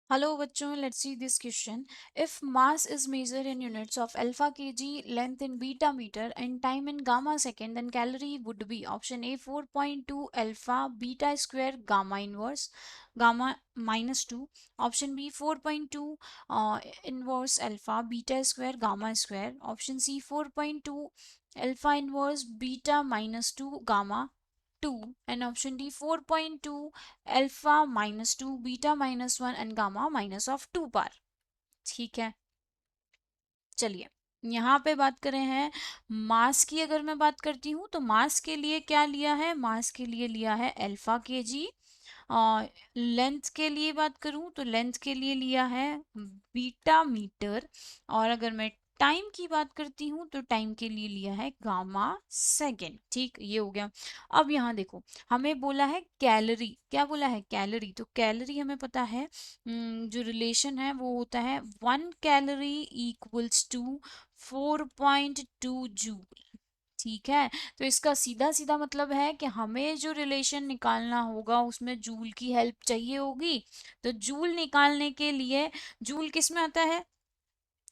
Hello बच्चों, let's see this question. If mass is measured in units of alpha kg, length in beta meter, and time in gamma second, then calorie would be option A 4.2 alpha beta square gamma inverse gamma minus 2. Option B 4.2 inverse alpha beta square gamma square. Option C 4.2 alpha inverse beta minus 2 gamma 2, and option D 4.2 alpha -2 beta -1 and gamma -2 बार। ठीक है, चलिए यहाँ पे बात करें हैं मास की। अगर मैं बात करती हूँ तो मास के लिए क्या लिया है, मास के लिए लिया है अल्फा केजी। लेंथ के लिए बात करूं तो लेंथ के लिए लिया है बीटा मीटर। और अगर मैं टाइम की बात करती हूँ तो टाइम के लिए लिया है गामा सेकेंड। ठीक, ये हो गया। अब यहाँ देखो, हमें बोला है कैलोरी। क्या बोला है? कैलोरी। तो कैलोरी हमें पता है, जो रिलेशन है वो होता है 1 कैलोरी इक्वल्स टू 4.2 जूल। ठीक है, तो इसका सीधा सीधा मतलब है कि हमें जो रिलेशन निकालना होगा उसमें जूल की हेल्प चाहिए होगी। तो जूल निकालने के लिए जूल किस में आता है?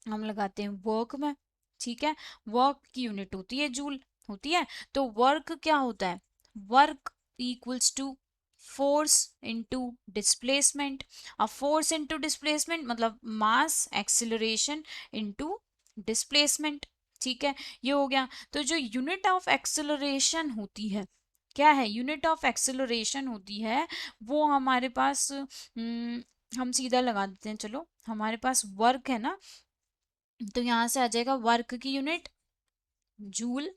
हम लगाते हैं वर्क में। ठीक है, वर्क की यूनिट होती है जूल, होती है। तो वर्क क्या होता है? Work equals to force into displacement. अब फोर्स इनटू डिस्प्लेसमेंट मतलब मास एक्सिलरेशन इनटू डिस्प्लेसमेंट। ठीक है, ये हो गया। तो जो यूनिट ऑफ एक्सिलरेशन होती है, क्या है? यूनिट ऑफ एक्सिलरेशन होती है वो हमारे पास हम सीधा लगा देते हैं। चलो, हमारे पास वर्क है ना, तो यहाँ से आ जाएगा वर्क की यूनिट जूल।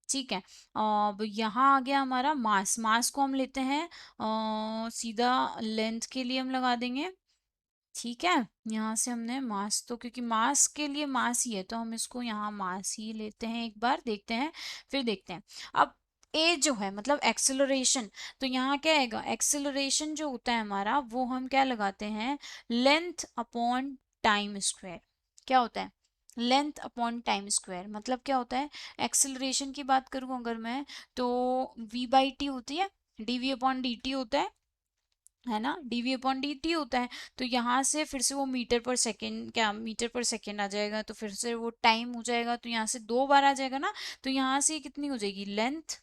ठीक है, अब यहाँ आ गया हमारा मास। मास को हम लेते हैं सीधा लेंथ के लिए हम लगा देंगे। ठीक है, यहाँ से हमने मास, तो क्योंकि मास के लिए मास ही है तो हम इसको यहाँ मास ही लेते हैं। एक बार देखते हैं, फिर देखते हैं। अब ए जो है मतलब एक्सेलरेशन, तो यहाँ क्या आएगा? एक्सेलरेशन जो होता है हमारा वो हम क्या लगाते हैं? Length upon time square. क्या होता है? लेंथ अपॉन टाइम स्क्वायर मतलब क्या होता है? एक्सेलरेशन की बात करूँ अगर मैं, तो v बाई टी होती है, dv अपॉन dt होता है ना, dv अपॉन dt होता है। तो यहाँ से फिर से वो मीटर पर सेकेंड, क्या मीटर पर सेकेंड आ जाएगा, तो फिर से वो टाइम हो जाएगा, तो यहाँ से 2 बार आ जाएगा ना। तो यहाँ से कितनी हो जाएगी? Length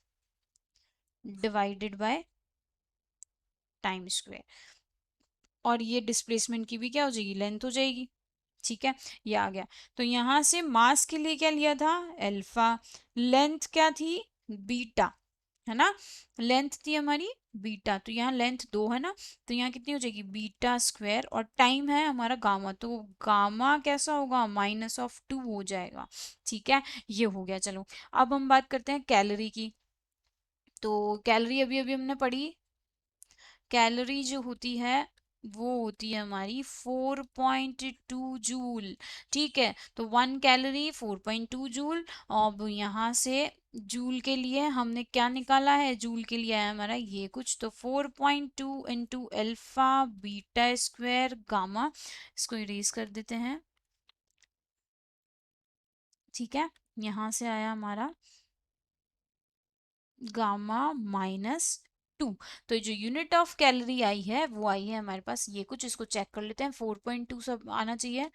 divided by time square. और ये डिस्प्लेसमेंट की भी क्या हो जाएगी? लेंथ हो जाएगी। ठीक है, ये आ गया। तो यहाँ से मास के लिए क्या लिया था? अल्फा। लेंथ क्या थी? बीटा, है ना। लेंथ थी हमारी बीटा, तो यहाँ लेंथ 2 है ना, तो यहाँ कितनी हो जाएगी? Beta square. और टाइम है हमारा गामा, तो गामा कैसा होगा? -2 हो जाएगा। ठीक है, ये हो गया। चलो, अब हम बात करते हैं कैलोरी की। तो कैलोरी अभी अभी हमने पढ़ी। कैलोरी जो होती है वो होती है हमारी 4.2 जूल। ठीक है, तो 1 कैलोरी 4.2 जूल। अब यहाँ से जूल के लिए हमने क्या निकाला है? जूल के लिए है हमारा ये कुछ, तो 4.2 into alpha beta square gamma. इसको इरेज कर देते हैं। ठीक है, यहाँ से आया हमारा गामा -2। तो जो यूनिट ऑफ कैलोरी आई है वो आई है हमारे पास ये कुछ। इसको चेक कर लेते हैं। 4.2 सब आना चाहिए।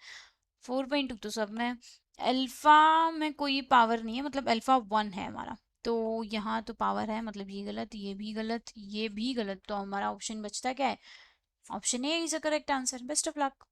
4.2 तो सब में, अल्फा में कोई पावर नहीं है, मतलब अल्फा 1 है हमारा। तो यहाँ तो पावर है, मतलब ये गलत, ये भी गलत, ये भी गलत। तो हमारा ऑप्शन बचता क्या है? Option A is a correct answer. Best of luck.